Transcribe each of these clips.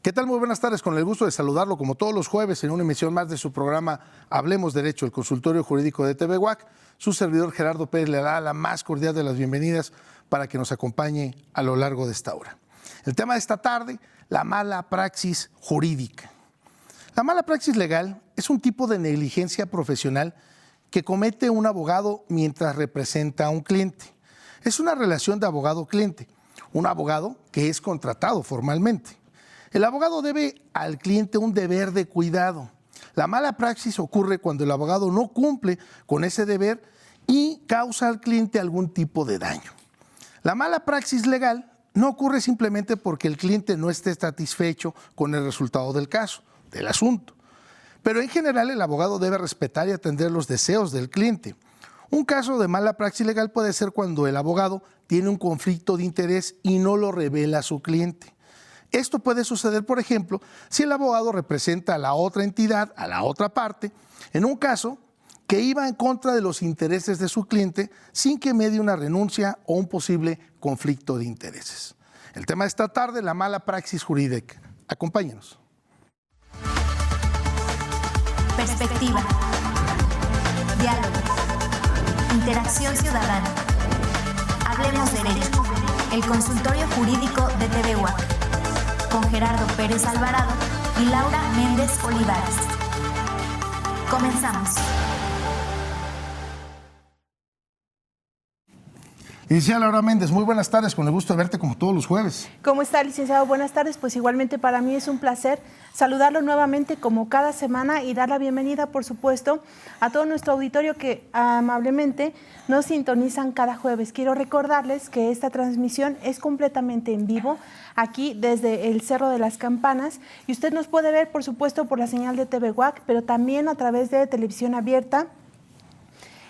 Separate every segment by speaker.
Speaker 1: ¿Qué tal? Muy buenas tardes, con el gusto de saludarlo como todos los jueves en una emisión más de su programa Hablemos Derecho, el consultorio jurídico de TV UAC. Su servidor Gerardo Pérez le da la más cordial de las bienvenidas para que nos acompañe a lo largo de esta hora. El tema de esta tarde, la mala praxis jurídica. La mala praxis legal es un tipo de negligencia profesional que comete un abogado mientras representa a un cliente. Es una relación de abogado-cliente, un abogado que es contratado formalmente. El abogado debe al cliente un deber de cuidado. La mala praxis ocurre cuando el abogado no cumple con ese deber y causa al cliente algún tipo de daño. La mala praxis legal no ocurre simplemente porque el cliente no esté satisfecho con el resultado del caso, del asunto. Pero en general el abogado debe respetar y atender los deseos del cliente. Un caso de mala praxis legal puede ser cuando el abogado tiene un conflicto de interés y no lo revela a su cliente. Esto puede suceder, por ejemplo, si el abogado representa a la otra entidad, a la otra parte, en un caso que iba en contra de los intereses de su cliente sin que medie una renuncia o un posible conflicto de intereses. El tema de esta tarde, la mala praxis jurídica. Acompáñenos.
Speaker 2: Perspectiva. Diálogo. Interacción ciudadana. Hablemos Derecho. El consultorio jurídico de TV UAC. Con Gerardo Pérez Alvarado y Laura Méndez Olivares. Comenzamos.
Speaker 1: Licenciada Laura Méndez, muy buenas tardes, con el gusto de verte como todos los jueves.
Speaker 3: ¿Cómo está, licenciado? Buenas tardes, pues igualmente para mí es un placer saludarlo nuevamente como cada semana y dar la bienvenida, por supuesto, a todo nuestro auditorio que amablemente nos sintonizan cada jueves. Quiero recordarles que esta transmisión es completamente en vivo, aquí desde el Cerro de las Campanas, y usted nos puede ver, por supuesto, por la señal de TV UAC, pero también a través de televisión abierta,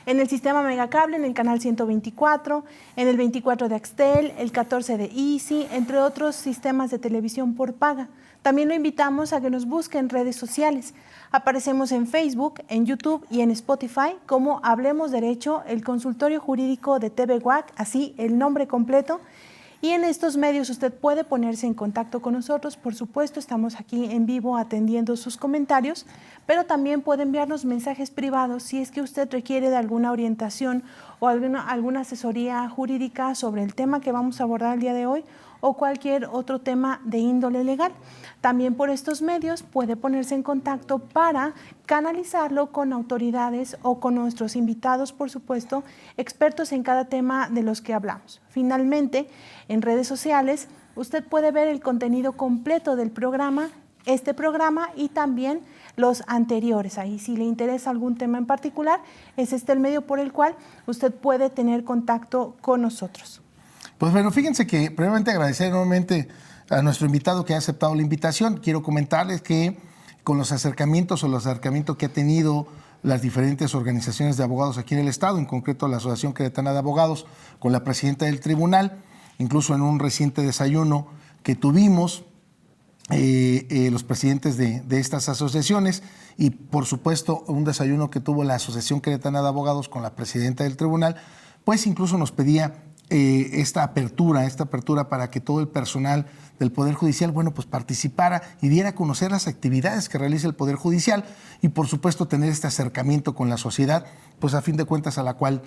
Speaker 3: en el sistema Megacable, en el canal 124, en el 24 de Axtel, el 14 de Easy, entre otros sistemas de televisión por paga. También lo invitamos a que nos busque en redes sociales. Aparecemos en Facebook, en YouTube y en Spotify como Hablemos Derecho, el consultorio jurídico de TV UAC, así el nombre completo. Y en estos medios usted puede ponerse en contacto con nosotros. Por supuesto, estamos aquí en vivo atendiendo sus comentarios, pero también puede enviarnos mensajes privados si es que usted requiere de alguna orientación o alguna asesoría jurídica sobre el tema que vamos a abordar el día de hoy o cualquier otro tema de índole legal. También por estos medios puede ponerse en contacto para canalizarlo con autoridades o con nuestros invitados, por supuesto, expertos en cada tema de los que hablamos. Finalmente, en redes sociales, usted puede ver el contenido completo del programa, este programa y también los anteriores. Ahí, si le interesa algún tema en particular, es este el medio por el cual usted puede tener contacto con nosotros.
Speaker 1: Pues bueno, fíjense que primeramente agradecer enormemente a nuestro invitado que ha aceptado la invitación. Quiero comentarles que con los acercamientos que ha tenido las diferentes organizaciones de abogados aquí en el Estado, en concreto la Asociación Queretana de Abogados, con la presidenta del tribunal, incluso en un reciente desayuno que tuvimos, los presidentes de estas asociaciones y por supuesto un desayuno que tuvo la Asociación Queretana de Abogados con la presidenta del tribunal, pues incluso nos pedía esta apertura para que todo el personal del Poder Judicial, bueno, pues participara y diera a conocer las actividades que realiza el Poder Judicial y por supuesto tener este acercamiento con la sociedad, pues a fin de cuentas a la cual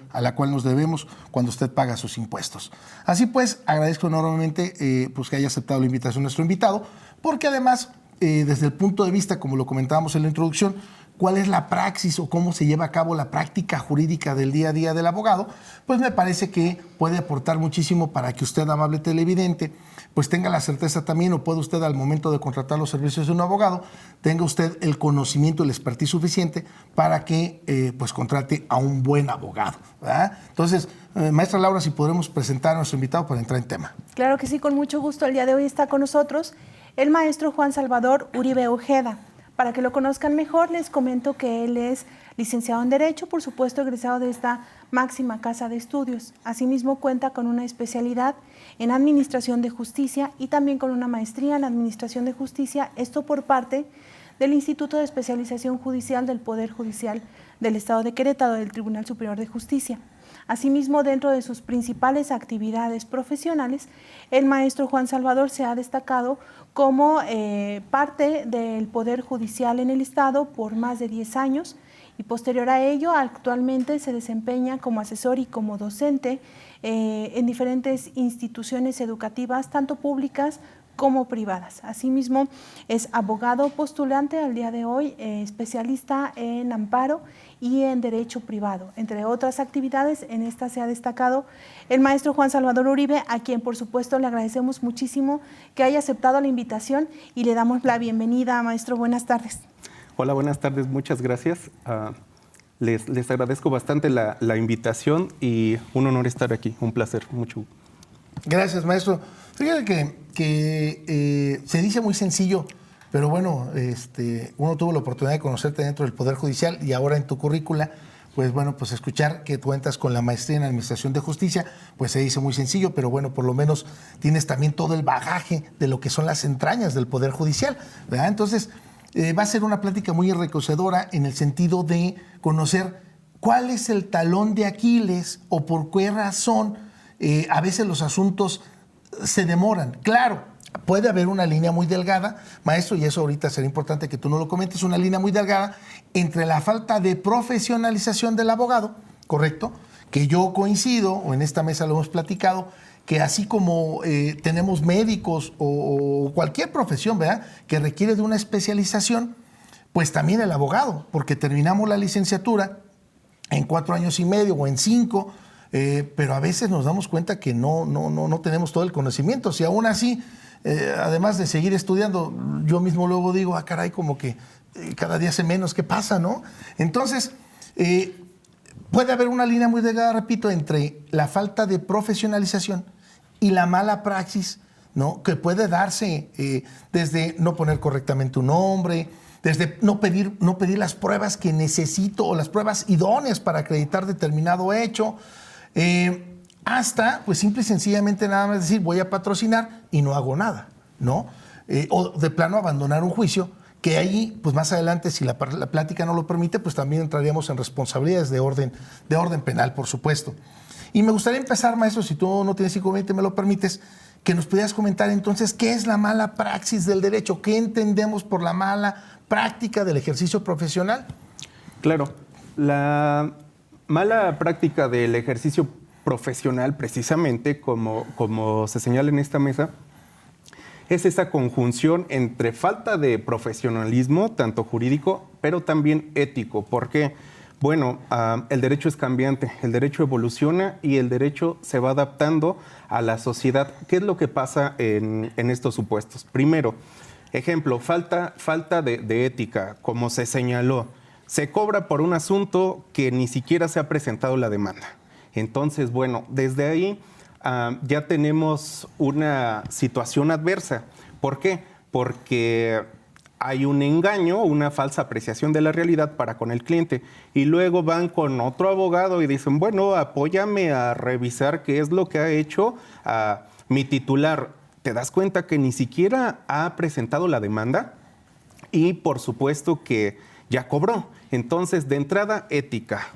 Speaker 1: nos debemos cuando usted paga sus impuestos. Así pues, agradezco enormemente pues que haya aceptado la invitación nuestro invitado, porque además, desde el punto de vista, como lo comentábamos en la introducción, cuál es la praxis o cómo se lleva a cabo la práctica jurídica del día a día del abogado, pues me parece que puede aportar muchísimo para que usted, amable televidente, pues tenga la certeza también, o puede usted al momento de contratar los servicios de un abogado, tenga usted el conocimiento y el expertise suficiente para que pues contrate a un buen abogado, ¿verdad? Entonces, maestra Laura, si podremos presentar a nuestro invitado para entrar en tema.
Speaker 3: Claro que sí, con mucho gusto. El día de hoy está con nosotros el maestro Juan Salvador Uribe Ojeda. Para que lo conozcan mejor, les comento que él es licenciado en Derecho, por supuesto egresado de esta máxima casa de estudios. Asimismo cuenta con una especialidad en Administración de Justicia y también con una maestría en Administración de Justicia, esto por parte del Instituto de Especialización Judicial del Poder Judicial del Estado de Querétaro, del Tribunal Superior de Justicia. Asimismo, dentro de sus principales actividades profesionales, el maestro Juan Salvador se ha destacado como parte del Poder Judicial en el Estado por más de 10 años y posterior a ello actualmente se desempeña como asesor y como docente en diferentes instituciones educativas, tanto públicas como privadas. Asimismo, es abogado postulante al día de hoy, especialista en amparo y en derecho privado. Entre otras actividades, en esta se ha destacado el maestro Juan Salvador Uribe, a quien por supuesto le agradecemos muchísimo que haya aceptado la invitación y le damos la bienvenida. Maestro, buenas tardes.
Speaker 4: Hola, buenas tardes, muchas gracias. Les agradezco bastante la invitación y un honor estar aquí, un placer, mucho.
Speaker 1: Gracias, maestro. Fíjate que se dice muy sencillo, pero bueno, uno tuvo la oportunidad de conocerte dentro del Poder Judicial y ahora en tu currícula, pues bueno, pues escuchar que cuentas con la maestría en Administración de Justicia, pues se dice muy sencillo, pero bueno, por lo menos tienes también todo el bagaje de lo que son las entrañas del Poder Judicial, ¿verdad? Entonces, va a ser una plática muy enriquecedora en el sentido de conocer cuál es el talón de Aquiles o por qué razón a veces los asuntos se demoran. Claro, puede haber una línea muy delgada, maestro, y eso ahorita será importante que tú no lo comentes, una línea muy delgada entre la falta de profesionalización del abogado, ¿correcto? Que yo coincido, o en esta mesa lo hemos platicado, que así como tenemos médicos o cualquier profesión, ¿verdad?, que requiere de una especialización, pues también el abogado, porque terminamos la licenciatura en 4 años y medio o en 5, pero a veces nos damos cuenta que no tenemos todo el conocimiento. Si aún así, además de seguir estudiando, yo mismo luego digo, caray, como que cada día sé menos, ¿qué pasa, no? Entonces, puede haber una línea muy delgada, repito, entre la falta de profesionalización y la mala praxis, ¿no?, que puede darse desde no poner correctamente un nombre, desde no pedir las pruebas que necesito o las pruebas idóneas para acreditar determinado hecho, hasta, pues simple y sencillamente nada más decir voy a patrocinar y no hago nada, ¿no? O de plano abandonar un juicio, que ahí, pues más adelante, si la plática no lo permite, pues también entraríamos en responsabilidades de orden penal, por supuesto. Y me gustaría empezar, maestro, si tú no tienes inconveniente, me lo permites, que nos pudieras comentar entonces qué es la mala praxis del derecho, qué entendemos por la mala práctica del ejercicio profesional.
Speaker 4: Claro, la mala práctica del ejercicio profesional, precisamente como se señala en esta mesa, es esa conjunción entre falta de profesionalismo, tanto jurídico, pero también ético. ¿Por qué? Bueno, el derecho es cambiante, el derecho evoluciona y el derecho se va adaptando a la sociedad. ¿Qué es lo que pasa en estos supuestos? Primero, ejemplo, falta de ética, como se señaló. Se cobra por un asunto que ni siquiera se ha presentado la demanda. Entonces, bueno, desde ahí ya tenemos una situación adversa. ¿Por qué? Porque hay un engaño, una falsa apreciación de la realidad para con el cliente. Y luego van con otro abogado y dicen, bueno, apóyame a revisar qué es lo que ha hecho mi titular. ¿Te das cuenta que ni siquiera ha presentado la demanda? Y por supuesto que ya cobró. Entonces, de entrada, ética.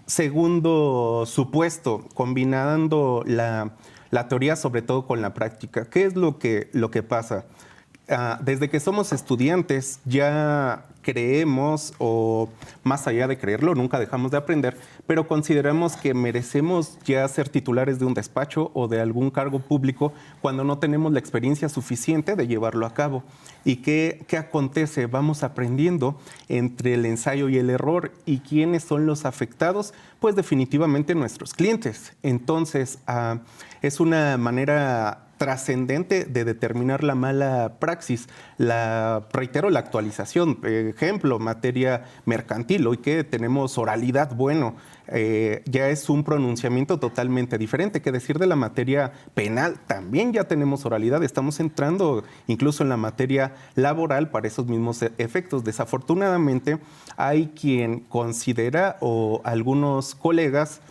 Speaker 4: Segundo supuesto, combinando la teoría sobre todo con la práctica. ¿Qué es lo que pasa? Desde que somos estudiantes ya creemos, o más allá de creerlo, nunca dejamos de aprender, pero consideramos que merecemos ya ser titulares de un despacho o de algún cargo público cuando no tenemos la experiencia suficiente de llevarlo a cabo. ¿Y qué acontece? Vamos aprendiendo entre el ensayo y el error. ¿Y quiénes son los afectados? Pues definitivamente nuestros clientes. Entonces, es una manera trascendente de determinar la mala praxis. Reitero, la actualización. Ejemplo, materia mercantil. Hoy que tenemos oralidad, bueno, ya es un pronunciamiento totalmente diferente. ¿Qué decir de la materia penal? También ya tenemos oralidad. Estamos entrando incluso en la materia laboral para esos mismos efectos. Desafortunadamente, hay quien considera, o algunos colegas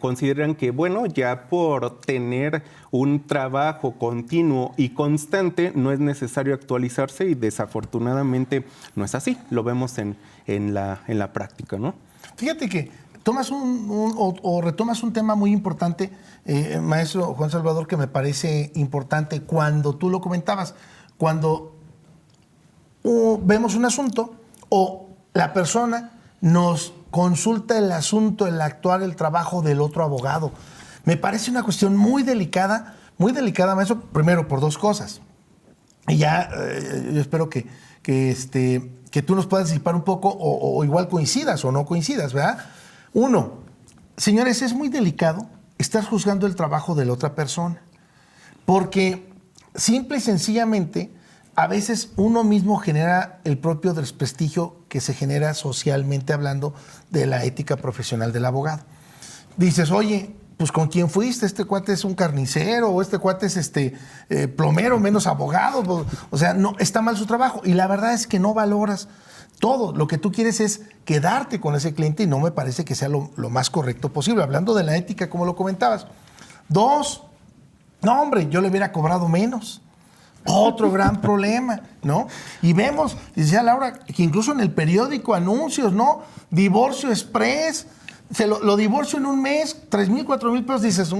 Speaker 4: consideran que, bueno, ya por tener un trabajo continuo y constante no es necesario actualizarse, y desafortunadamente no es así. Lo vemos en la práctica, ¿no?
Speaker 1: Fíjate que tomas o retomas un tema muy importante, maestro Juan Salvador, que me parece importante cuando tú lo comentabas, cuando vemos un asunto o la persona nos consulta el asunto, el actuar, el trabajo del otro abogado. Me parece una cuestión muy delicada, maestro, primero por dos cosas. Y ya yo espero que tú nos puedas disipar un poco o igual coincidas o no coincidas, ¿verdad? Uno, señores, es muy delicado estar juzgando el trabajo de la otra persona, porque simple y sencillamente a veces uno mismo genera el propio desprestigio que se genera socialmente hablando de la ética profesional del abogado. Dices, oye, pues ¿con quién fuiste? Este cuate es un carnicero, o este cuate es plomero, menos abogado. O sea, no, está mal su trabajo. Y la verdad es que no valoras todo. Lo que tú quieres es quedarte con ese cliente y no me parece que sea lo más correcto posible. Hablando de la ética, como lo comentabas. Dos, no, hombre, yo le hubiera cobrado menos. Otro gran problema, ¿no? Y vemos, decía Laura, que incluso en el periódico anuncios, ¿no? Divorcio express. Lo divorcio en un mes, 3,000, 4,000 pesos, dices,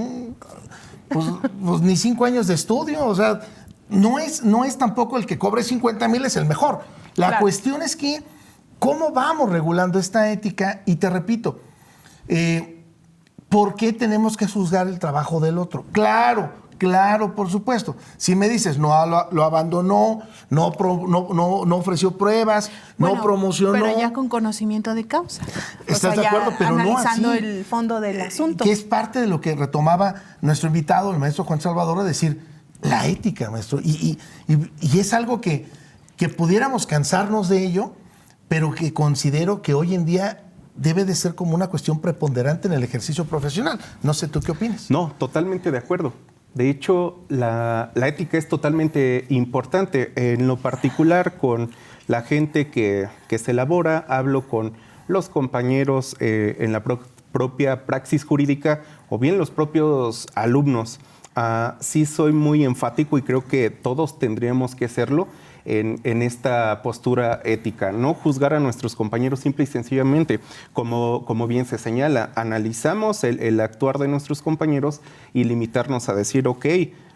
Speaker 1: pues ni 5 años de estudio, o sea, no es tampoco el que cobre 50,000 es el mejor. La cuestión es que, ¿cómo vamos regulando esta ética? Y te repito, ¿por qué tenemos que juzgar el trabajo del otro? Claro, por supuesto. Si me dices, no lo abandonó, no ofreció pruebas, no promocionó.
Speaker 3: Pero ya con conocimiento de causa.
Speaker 1: ¿Estás de acuerdo? Pero
Speaker 3: analizando
Speaker 1: no así.
Speaker 3: el fondo del asunto.
Speaker 1: Que es parte de lo que retomaba nuestro invitado, el maestro Juan Salvador, a decir, la ética, maestro. Y es algo que pudiéramos cansarnos de ello, pero que considero que hoy en día debe de ser como una cuestión preponderante en el ejercicio profesional. No sé, ¿tú qué opinas?
Speaker 4: No, totalmente de acuerdo. De hecho, la ética es totalmente importante. En lo particular, con la gente que se elabora, hablo con los compañeros en la propia praxis jurídica o bien los propios alumnos. Sí soy muy enfático y creo que todos tendríamos que serlo en esta postura ética. No juzgar a nuestros compañeros simple y sencillamente, como bien se señala, analizamos el actuar de nuestros compañeros y limitarnos a decir, ok,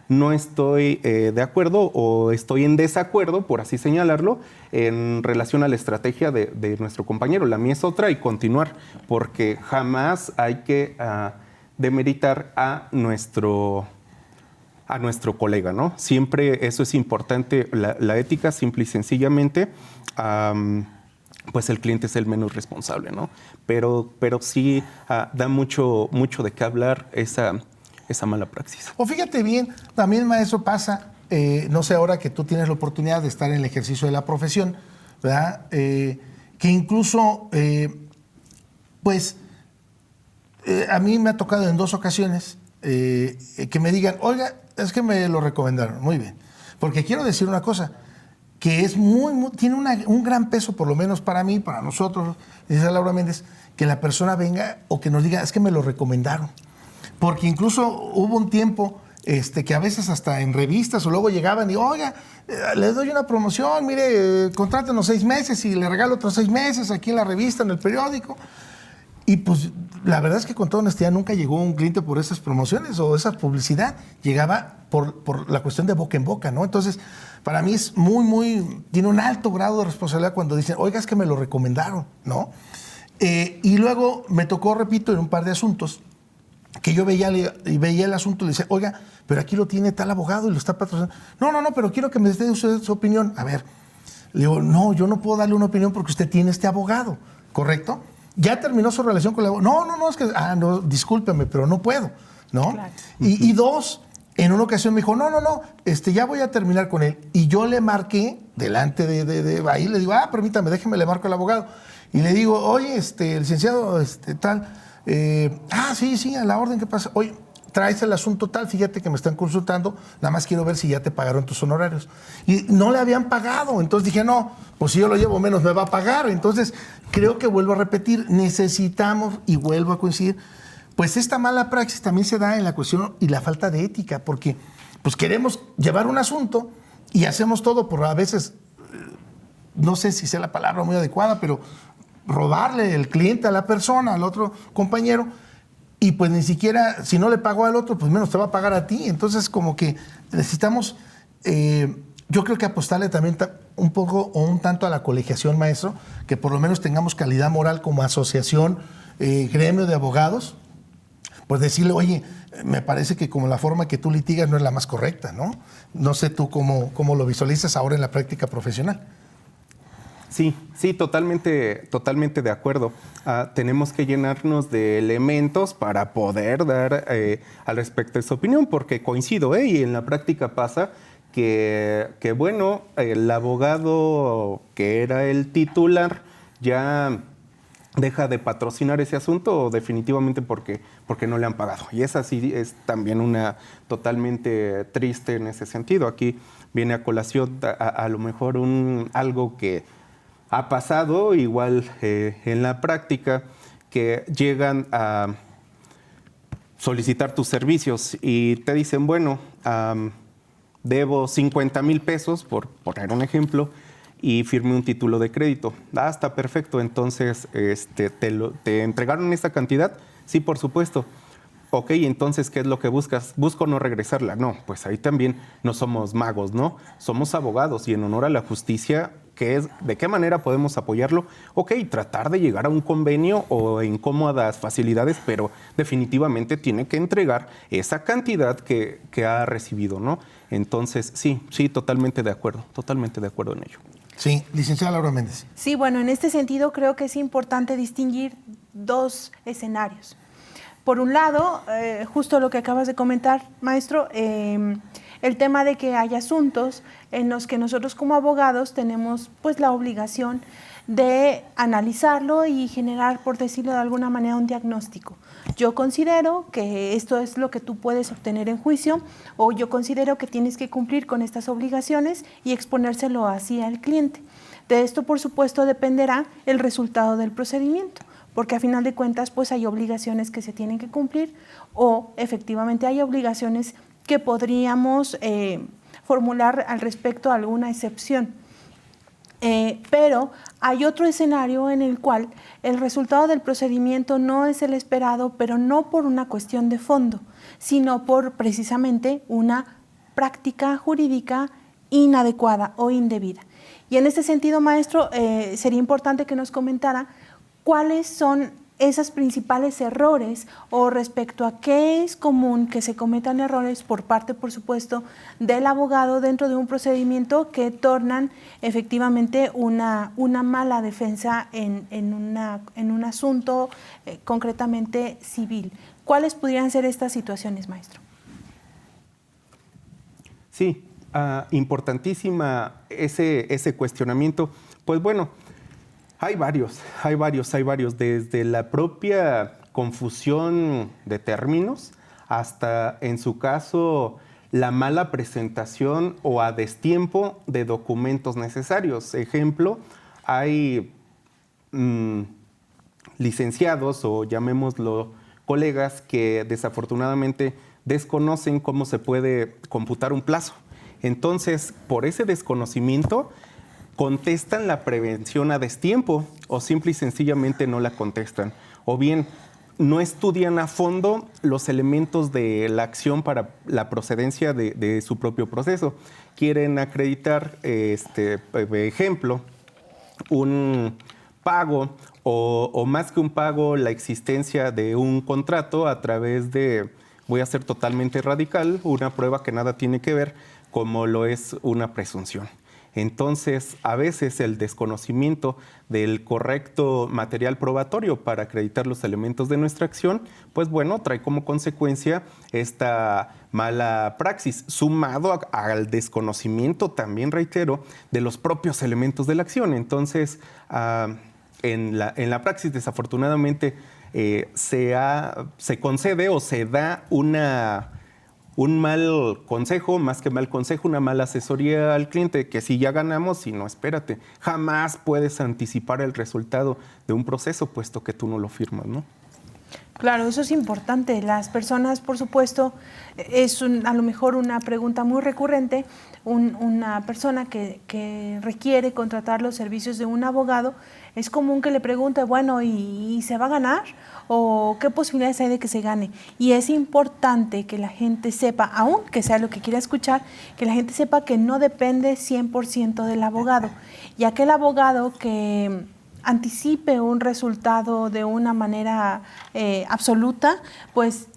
Speaker 4: no estoy de acuerdo o estoy en desacuerdo, por así señalarlo, en relación a la estrategia de nuestro compañero. La mía es otra y continuar, porque jamás hay que demeritar a nuestro colega, ¿no? Siempre eso es importante, la ética, simple y sencillamente, pues el cliente es el menos responsable, ¿no? Pero sí da mucho de qué hablar esa mala praxis.
Speaker 1: O fíjate bien, también, maestro, pasa, no sé, ahora que tú tienes la oportunidad de estar en el ejercicio de la profesión, ¿verdad? Que incluso, a mí me ha tocado en 2 ocasiones que me digan, oiga, es que me lo recomendaron. Muy bien. Porque quiero decir una cosa, que es tiene un gran peso, por lo menos para mí, para nosotros, dice Laura Méndez, que la persona venga o que nos diga, es que me lo recomendaron. Porque incluso hubo un tiempo que a veces hasta en revistas o luego llegaban y, oiga, le doy una promoción, mire, contrátenos 6 meses y le regalo otros 6 meses aquí en la revista, en el periódico. Y pues la verdad es que con toda honestidad nunca llegó un cliente por esas promociones o esa publicidad. Llegaba por la cuestión de boca en boca, ¿no? Entonces, para mí es tiene un alto grado de responsabilidad cuando dicen, oiga, es que me lo recomendaron, ¿no? Y luego me tocó, repito, en un par de asuntos que yo veía el asunto y le decía, oiga, pero aquí lo tiene tal abogado y lo está patrocinando. No, pero quiero que me dé usted su opinión. A ver, le digo, no, yo no puedo darle una opinión porque usted tiene este abogado, ¿correcto? Ya terminó su relación con el abogado. No, es que, no, discúlpeme, pero no puedo, ¿no? Claro. Y 2, en una ocasión me dijo, no, ya voy a terminar con él. Y yo le marqué delante de ahí, le digo, permítame, déjeme, le marco al abogado. Y le digo, oye, el licenciado, tal, sí, a la orden, ¿qué pasa? Oye, traes el asunto tal, fíjate que me están consultando, nada más quiero ver si ya te pagaron tus honorarios. Y no le habían pagado, entonces dije, no, pues si yo lo llevo menos me va a pagar. Entonces, creo que vuelvo a repetir, necesitamos, y vuelvo a coincidir, pues esta mala praxis también se da en la cuestión y la falta de ética, porque pues queremos llevar un asunto y hacemos todo por a veces, no sé si sea la palabra muy adecuada, pero robarle el cliente a la persona, al otro compañero, y pues ni siquiera, si no le pagó al otro, pues menos te va a pagar a ti. Entonces como que necesitamos, yo creo que apostarle también un poco o un tanto a la colegiación, maestro, que por lo menos tengamos calidad moral como asociación, gremio de abogados, pues decirle, oye, me parece que como la forma que tú litigas no es la más correcta, ¿no? No sé tú cómo lo visualizas ahora en la práctica profesional.
Speaker 4: Sí, totalmente de acuerdo. Tenemos que llenarnos de elementos para poder dar al respecto esa opinión, porque coincido, y en la práctica pasa que bueno, el abogado que era el titular ya deja de patrocinar ese asunto definitivamente porque no le han pagado. Y esa sí es también una totalmente triste en ese sentido. Aquí viene a colación a lo mejor algo que ha pasado igual en la práctica, que llegan a solicitar tus servicios y te dicen, bueno, debo 50,000 pesos, por poner un ejemplo, y firme un título de crédito. Está perfecto, entonces ¿te entregaron esa cantidad? Sí, por supuesto. Ok, entonces, ¿qué es lo que buscas? ¿Busco no regresarla? No, pues ahí también no somos magos, ¿no? Somos abogados y en honor a la justicia, ¿de qué manera podemos apoyarlo? Ok, tratar de llegar a un convenio o en cómodas facilidades, pero definitivamente tiene que entregar esa cantidad que ha recibido, ¿no? Entonces, sí, totalmente de acuerdo en ello.
Speaker 1: Sí, licenciada Laura Méndez.
Speaker 3: Sí, bueno, en este sentido creo que es importante distinguir dos escenarios. Por un lado, justo lo que acabas de comentar, maestro, el tema de que hay asuntos en los que nosotros como abogados tenemos pues la obligación de analizarlo y generar, por decirlo de alguna manera, un diagnóstico. Yo considero que esto es lo que tú puedes obtener en juicio, o yo considero que tienes que cumplir con estas obligaciones y exponérselo así al cliente. De esto, por supuesto, dependerá el resultado del procedimiento, porque a final de cuentas pues hay obligaciones que se tienen que cumplir o efectivamente hay obligaciones que podríamos formular al respecto a alguna excepción. Pero hay otro escenario en el cual el resultado del procedimiento no es el esperado, pero no por una cuestión de fondo, sino por precisamente una práctica jurídica inadecuada o indebida. Y en este sentido, maestro, sería importante que nos comentara cuáles son esos principales errores o respecto a qué es común que se cometan errores por parte, por supuesto, del abogado dentro de un procedimiento que tornan efectivamente una mala defensa en un asunto concretamente civil. ¿Cuáles podrían ser estas situaciones, maestro?
Speaker 4: Sí, importantísima ese cuestionamiento. Pues bueno, hay varios, desde la propia confusión de términos hasta, en su caso, la mala presentación o a destiempo de documentos necesarios. Ejemplo, hay licenciados o llamémoslo colegas que desafortunadamente desconocen cómo se puede computar un plazo. Entonces, por ese desconocimiento, contestan la prevención a destiempo o simple y sencillamente no la contestan. O bien, no estudian a fondo los elementos de la acción para la procedencia de su propio proceso. Quieren acreditar, ejemplo, un pago o más que un pago, la existencia de un contrato a través de, voy a ser totalmente radical, una prueba que nada tiene que ver, como lo es una presunción. Entonces, a veces el desconocimiento del correcto material probatorio para acreditar los elementos de nuestra acción, pues bueno, trae como consecuencia esta mala praxis, sumado al desconocimiento, también reitero, de los propios elementos de la acción. Entonces, en la praxis, desafortunadamente, se concede o se da un mal consejo, más que mal consejo, una mala asesoría al cliente, que si ya ganamos, si no, espérate, jamás puedes anticipar el resultado de un proceso, puesto que tú no lo firmas, ¿no?
Speaker 3: Claro, eso es importante. Las personas, por supuesto, a lo mejor una pregunta muy recurrente, una persona que requiere contratar los servicios de un abogado, es común que le pregunte, bueno, ¿y se va a ganar? ¿O qué posibilidades hay de que se gane? Y es importante que la gente sepa, aun que sea lo que quiera escuchar, que la gente sepa que no depende 100% del abogado, ya que el abogado que anticipe un resultado de una manera absoluta, pues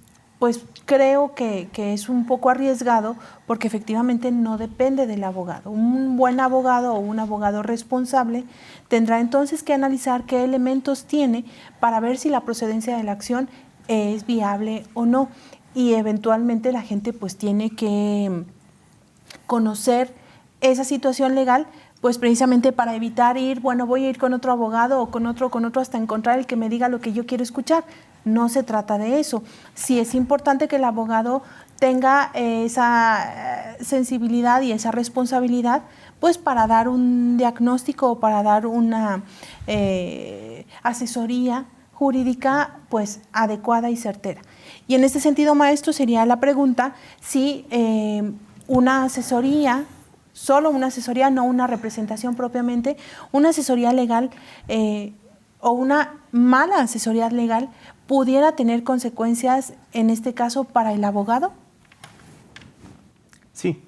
Speaker 3: creo que es un poco arriesgado, porque efectivamente no depende del abogado. Un buen abogado o un abogado responsable tendrá entonces que analizar qué elementos tiene para ver si la procedencia de la acción es viable o no. Y eventualmente la gente pues tiene que conocer esa situación legal, pues precisamente para evitar voy a ir con otro abogado o con otro hasta encontrar el que me diga lo que yo quiero escuchar. No se trata de eso. Sí es importante que el abogado tenga esa sensibilidad y esa responsabilidad, pues para dar un diagnóstico o para dar una asesoría jurídica pues adecuada y certera. Y en este sentido, maestro, sería la pregunta si una asesoría, solo una asesoría, no una representación propiamente, una asesoría legal o una mala asesoría legal pudiera tener consecuencias, en este caso, para el abogado.
Speaker 4: Sí,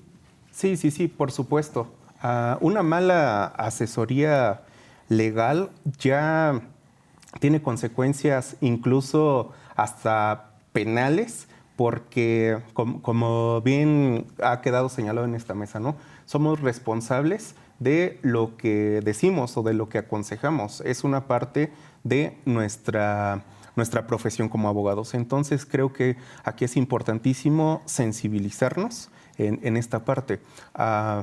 Speaker 4: por supuesto. Una mala asesoría legal ya tiene consecuencias incluso hasta penales, porque como bien ha quedado señalado en esta mesa, ¿no? Somos responsables de lo que decimos o de lo que aconsejamos. Es una parte de nuestra profesión como abogados. Entonces creo que aquí es importantísimo sensibilizarnos en esta parte.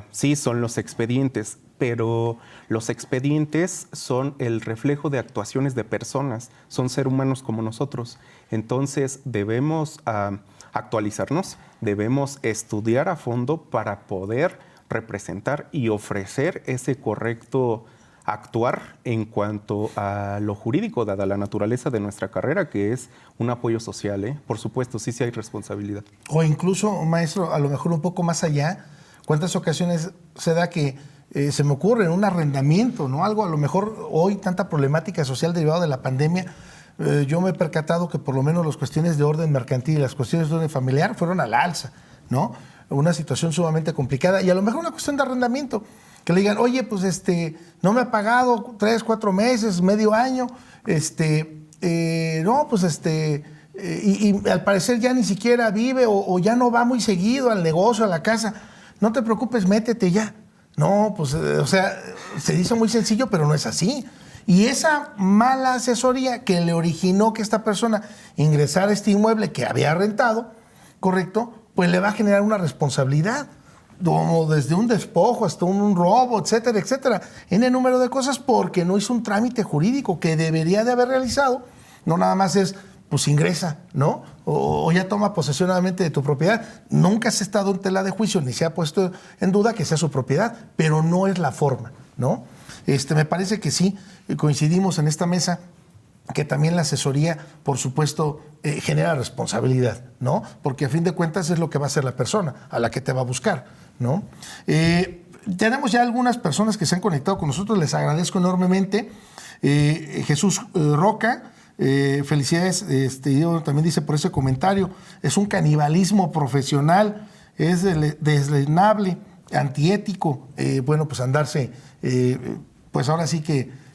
Speaker 4: Sí, son los expedientes, pero los expedientes son el reflejo de actuaciones de personas, son seres humanos como nosotros. Entonces debemos actualizarnos, debemos estudiar a fondo para poder representar y ofrecer ese correcto actuar en cuanto a lo jurídico, dada la naturaleza de nuestra carrera, que es un apoyo social. Por supuesto, sí hay responsabilidad.
Speaker 1: O incluso, maestro, a lo mejor un poco más allá, ¿cuántas ocasiones se da que se me ocurre un arrendamiento, ¿no? Algo, a lo mejor hoy tanta problemática social derivada de la pandemia, yo me he percatado que por lo menos las cuestiones de orden mercantil, las cuestiones de orden familiar fueron al alza, ¿no? Una situación sumamente complicada y a lo mejor una cuestión de arrendamiento, que le digan, oye, pues no me ha pagado 3, 4 meses, medio año, no, pues y al parecer ya ni siquiera vive o ya no va muy seguido al negocio, a la casa. No te preocupes, métete ya. No, pues, o sea, se dice muy sencillo, pero no es así. Y esa mala asesoría que le originó que esta persona ingresara a este inmueble que había rentado, ¿correcto?, pues le va a generar una responsabilidad, como desde un despojo hasta un robo, etcétera, etcétera, en el número de cosas, porque no hizo un trámite jurídico que debería de haber realizado. No nada más es, pues ingresa, ¿no? O ya toma posesión nuevamente de tu propiedad. Nunca se ha estado en tela de juicio ni se ha puesto en duda que sea su propiedad, pero no es la forma, ¿no? Me parece que sí, coincidimos en esta mesa que también la asesoría, por supuesto, genera responsabilidad, ¿no? Porque a fin de cuentas es lo que va a hacer la persona a la que te va a buscar, ¿no? Tenemos ya algunas personas que se han conectado con nosotros, les agradezco enormemente. Jesús Roca, felicidades, yo también dice por ese comentario, es un canibalismo profesional, es deslenable, antiético, bueno, pues andarse, pues ahora sí que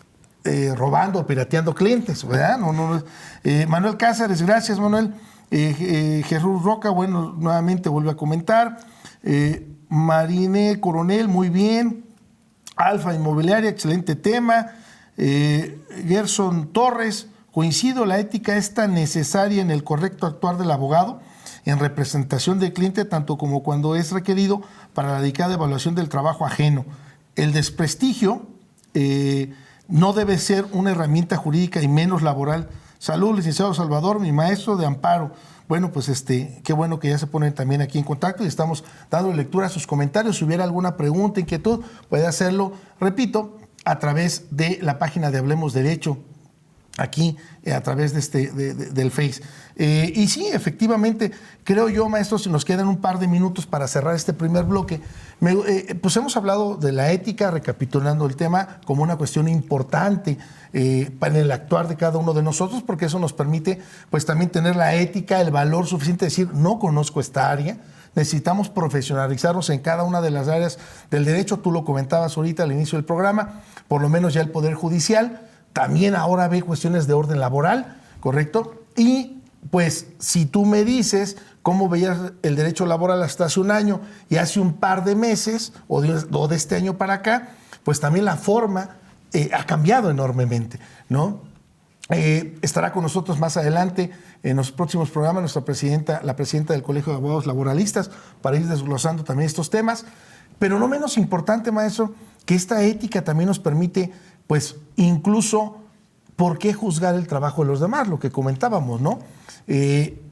Speaker 1: robando, pirateando clientes, ¿verdad? Manuel Cáceres, gracias Manuel. Jesús Roca, bueno, nuevamente vuelve a comentar. Marine Coronel, muy bien. Alfa Inmobiliaria, excelente tema. Gerson Torres, coincido, la ética es tan necesaria en el correcto actuar del abogado en representación del cliente, tanto como cuando es requerido para la dedicada evaluación del trabajo ajeno. El desprestigio no debe ser una herramienta jurídica y menos laboral. Salud, licenciado Salvador, mi maestro de amparo. Bueno, pues qué bueno que ya se ponen también aquí en contacto y estamos dando lectura a sus comentarios. Si hubiera alguna pregunta, inquietud, puede hacerlo, repito, a través de la página de Hablemos Derecho aquí a través de del Face. Y sí, efectivamente, creo yo, maestro, si nos quedan un par de minutos para cerrar este primer bloque, pues hemos hablado de la ética, recapitulando el tema como una cuestión importante en el actuar de cada uno de nosotros, porque eso nos permite pues también tener la ética, el valor suficiente de decir, no conozco esta área. Necesitamos profesionalizarnos en cada una de las áreas del derecho. Tú lo comentabas ahorita al inicio del programa, por lo menos ya el Poder Judicial también ahora ve cuestiones de orden laboral, ¿correcto? Y pues si tú me dices cómo veías el derecho laboral hasta hace un año y hace un par de meses o de este año para acá, pues también la forma ha cambiado enormemente, ¿no? Estará con nosotros más adelante en los próximos programas la presidenta del Colegio de Abogados Laboralistas para ir desglosando también estos temas. Pero no menos importante, maestro, que esta ética también nos permite, pues, incluso, ¿por qué juzgar el trabajo de los demás? Lo que comentábamos, ¿no?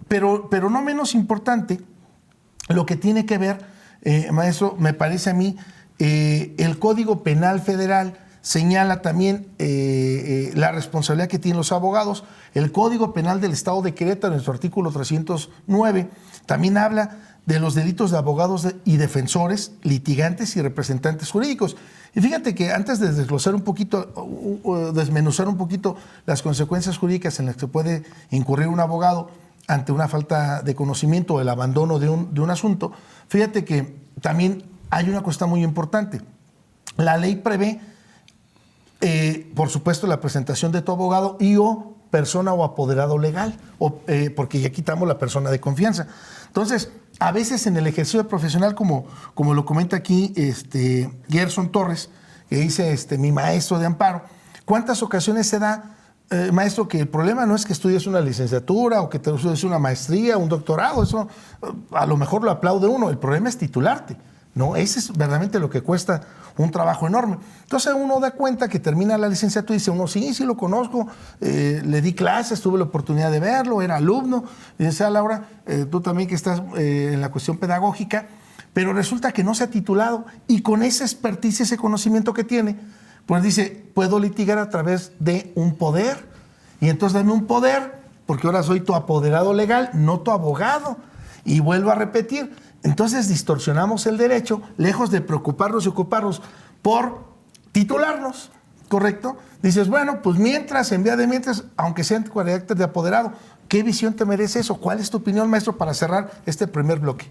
Speaker 1: Pero no menos importante, lo que tiene que ver, maestro, me parece a mí, el Código Penal Federal señala también la responsabilidad que tienen los abogados. El Código Penal del Estado de Querétaro, en su artículo 309, también habla de los delitos de abogados y defensores, litigantes y representantes jurídicos. Y fíjate que antes de desglosar un poquito, desmenuzar un poquito las consecuencias jurídicas en las que puede incurrir un abogado ante una falta de conocimiento o el abandono de un asunto, fíjate que también hay una cuestión muy importante. La ley prevé, por supuesto, la presentación de tu abogado y o persona o apoderado legal, porque ya quitamos la persona de confianza. Entonces, a veces en el ejercicio profesional, como lo comenta aquí Gerson Torres, que dice mi maestro de amparo, ¿cuántas ocasiones se da, maestro, que el problema no es que estudies una licenciatura o que te estudies una maestría, un doctorado? Eso a lo mejor lo aplaude uno, el problema es titularte, ¿no? Ese es verdaderamente lo que cuesta un trabajo enorme. Entonces uno da cuenta que termina la licenciatura y dice uno, sí lo conozco, le di clases, tuve la oportunidad de verlo, era alumno. Y dice, Laura, tú también que estás en la cuestión pedagógica, pero resulta que no se ha titulado y con esa expertise, ese conocimiento que tiene, pues dice, puedo litigar a través de un poder. Y entonces dame un poder, porque ahora soy tu apoderado legal, no tu abogado. Y vuelvo a repetir, entonces distorsionamos el derecho, lejos de preocuparnos y ocuparnos por titularnos, ¿correcto? Dices, bueno, pues mientras, aunque sea en tu carácter de apoderado, ¿qué visión te merece eso? ¿Cuál es tu opinión, maestro, para cerrar este primer bloque?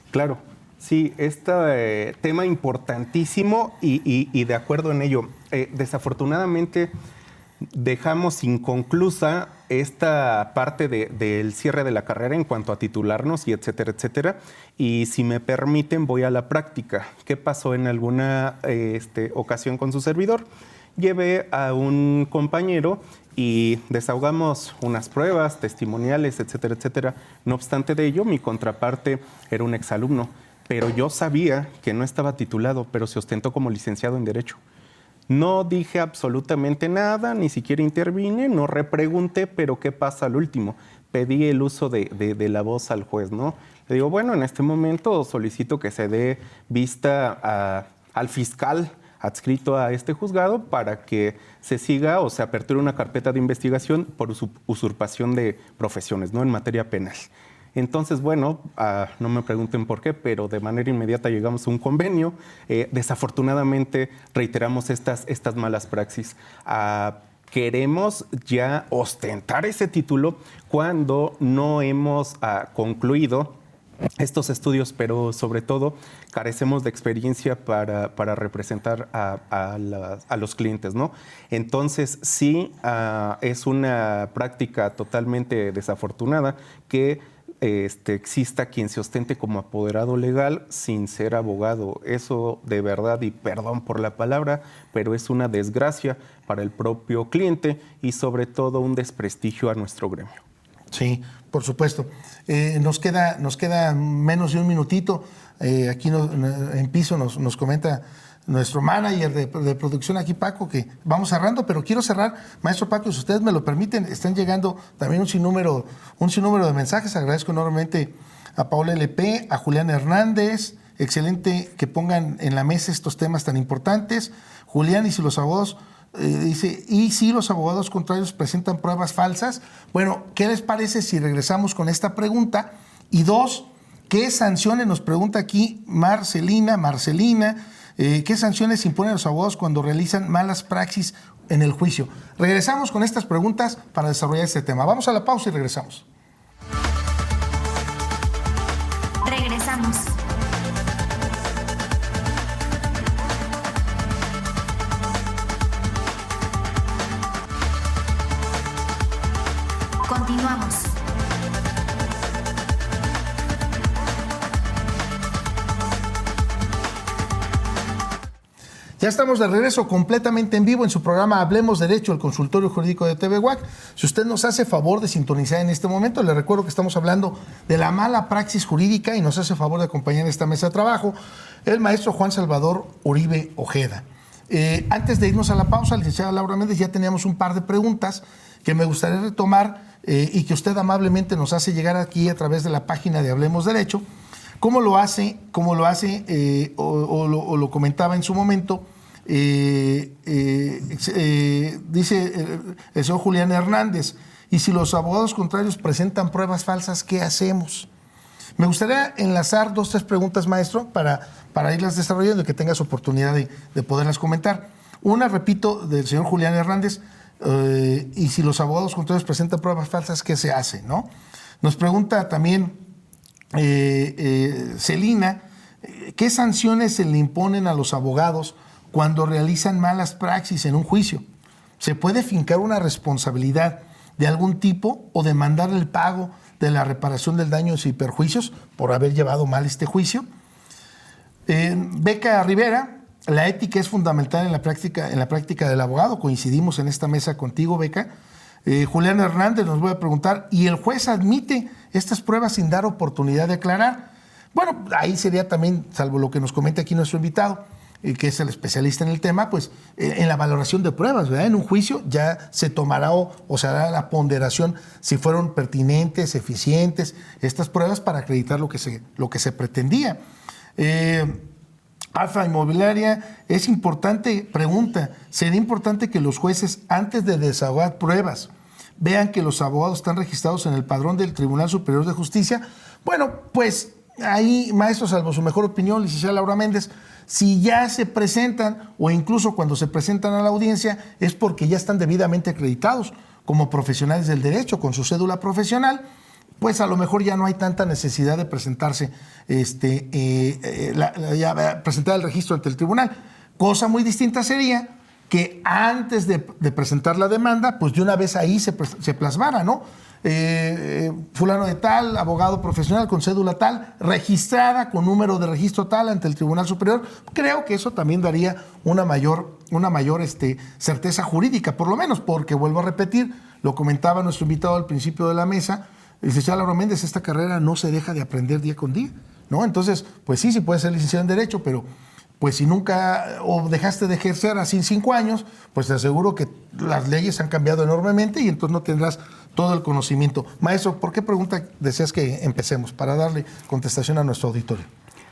Speaker 4: Claro, sí, este tema importantísimo y de acuerdo en ello. Desafortunadamente dejamos inconclusa esta parte del cierre de la carrera en cuanto a titularnos y etcétera, etcétera. Y si me permiten, voy a la práctica. ¿Qué pasó en alguna ocasión con su servidor? Llevé a un compañero y desahogamos unas pruebas testimoniales, etcétera, etcétera. No obstante de ello, mi contraparte era un exalumno, pero yo sabía que no estaba titulado, pero se ostentó como licenciado en Derecho. No dije absolutamente nada, ni siquiera intervine, no repregunté, pero ¿qué pasa al último? Pedí el uso de la voz al juez, ¿no? Le digo, bueno, en este momento solicito que se dé vista al fiscal adscrito a este juzgado para que se siga o se aperture una carpeta de investigación por usurpación de profesiones, ¿no? En materia penal. Entonces, bueno, no me pregunten por qué, pero de manera inmediata llegamos a un convenio. Desafortunadamente reiteramos estas malas praxis. Queremos ya ostentar ese título cuando no hemos concluido estos estudios, pero sobre todo carecemos de experiencia para representar a los clientes, ¿no? Entonces, sí, es una práctica totalmente desafortunada que exista quien se ostente como apoderado legal sin ser abogado. Eso de verdad, y perdón por la palabra, pero es una desgracia para el propio cliente y sobre todo un desprestigio a nuestro gremio.
Speaker 1: Sí, por supuesto. Nos queda menos de un minutito. Aquí en piso nos comenta nuestro manager de producción aquí, Paco, que vamos cerrando, pero quiero cerrar, maestro Paco, si ustedes me lo permiten, están llegando también un sinnúmero de mensajes. Agradezco enormemente a Paola LP, a Julián Hernández, excelente que pongan en la mesa estos temas tan importantes. Julián, y si los abogados Dice, ¿y si los abogados contrarios presentan pruebas falsas? Bueno, ¿qué les parece si regresamos con esta pregunta? Y 2, ¿qué sanciones, nos pregunta aquí Marcelina, qué sanciones imponen los abogados cuando realizan malas praxis en el juicio? Regresamos con estas preguntas para desarrollar este tema. Vamos a la pausa y regresamos.
Speaker 2: Regresamos. Continuamos.
Speaker 1: Ya estamos de regreso completamente en vivo en su programa Hablemos Derecho, el consultorio jurídico de TV WAC. Si usted nos hace favor de sintonizar en este momento, le recuerdo que estamos hablando de la mala praxis jurídica y nos hace favor de acompañar en esta mesa de trabajo el maestro Juan Salvador Uribe Ojeda. Antes de irnos a la pausa, licenciada Laura Méndez, ya teníamos un par de preguntas que me gustaría retomar y que usted amablemente nos hace llegar aquí a través de la página de Hablemos Derecho. ¿Cómo lo hace? O lo comentaba en su momento. Dice el señor Julián Hernández, y si los abogados contrarios presentan pruebas falsas, ¿qué hacemos? Me gustaría enlazar 2 o 3 preguntas, maestro, para irlas desarrollando y que tengas oportunidad de poderlas comentar. Una, repito, del señor Julián Hernández, y si los abogados contrarios presentan pruebas falsas, ¿qué se hace? ¿No? Nos pregunta también Celina, ¿qué sanciones se le imponen a los abogados cuando realizan malas praxis en un juicio? ¿Se puede fincar una responsabilidad de algún tipo o demandar el pago de la reparación del daños y perjuicios por haber llevado mal este juicio? Beca Rivera, la ética es fundamental en la práctica del abogado. Coincidimos en esta mesa contigo, Beca. Julián Hernández nos voy a preguntar, ¿y el juez admite estas pruebas sin dar oportunidad de aclarar? Bueno, ahí sería también, salvo lo que nos comenta aquí nuestro invitado, que es el especialista en el tema, pues en la valoración de pruebas, ¿verdad? En un juicio ya se tomará o se hará la ponderación si fueron pertinentes, eficientes estas pruebas para acreditar lo que se pretendía. Alfa Inmobiliaria, es importante, pregunta, ¿sería importante que los jueces, antes de desahogar pruebas, vean que los abogados están registrados en el padrón del Tribunal Superior de Justicia? Bueno, pues ahí, maestro, salvo su mejor opinión, licenciada Laura Méndez, si ya se presentan o incluso cuando se presentan a la audiencia es porque ya están debidamente acreditados como profesionales del derecho con su cédula profesional, pues a lo mejor ya no hay tanta necesidad de presentarse, presentar el registro ante el tribunal. Cosa muy distinta sería que antes de presentar la demanda, pues de una vez ahí se plasmara, ¿no? Fulano de tal, abogado profesional con cédula tal, registrada con número de registro tal ante el Tribunal Superior. Creo que eso también daría una mayor certeza jurídica, por lo menos, porque vuelvo a repetir, lo comentaba nuestro invitado al principio de la mesa, licenciado Laura Méndez, esta carrera no se deja de aprender día con día, ¿no? Entonces, pues sí puede ser licenciado en Derecho, pero pues si nunca o dejaste de ejercer así 5 años, pues te aseguro que las leyes han cambiado enormemente y entonces no tendrás todo el conocimiento. Maestro, ¿por qué pregunta deseas que empecemos? Para darle contestación a nuestro auditorio.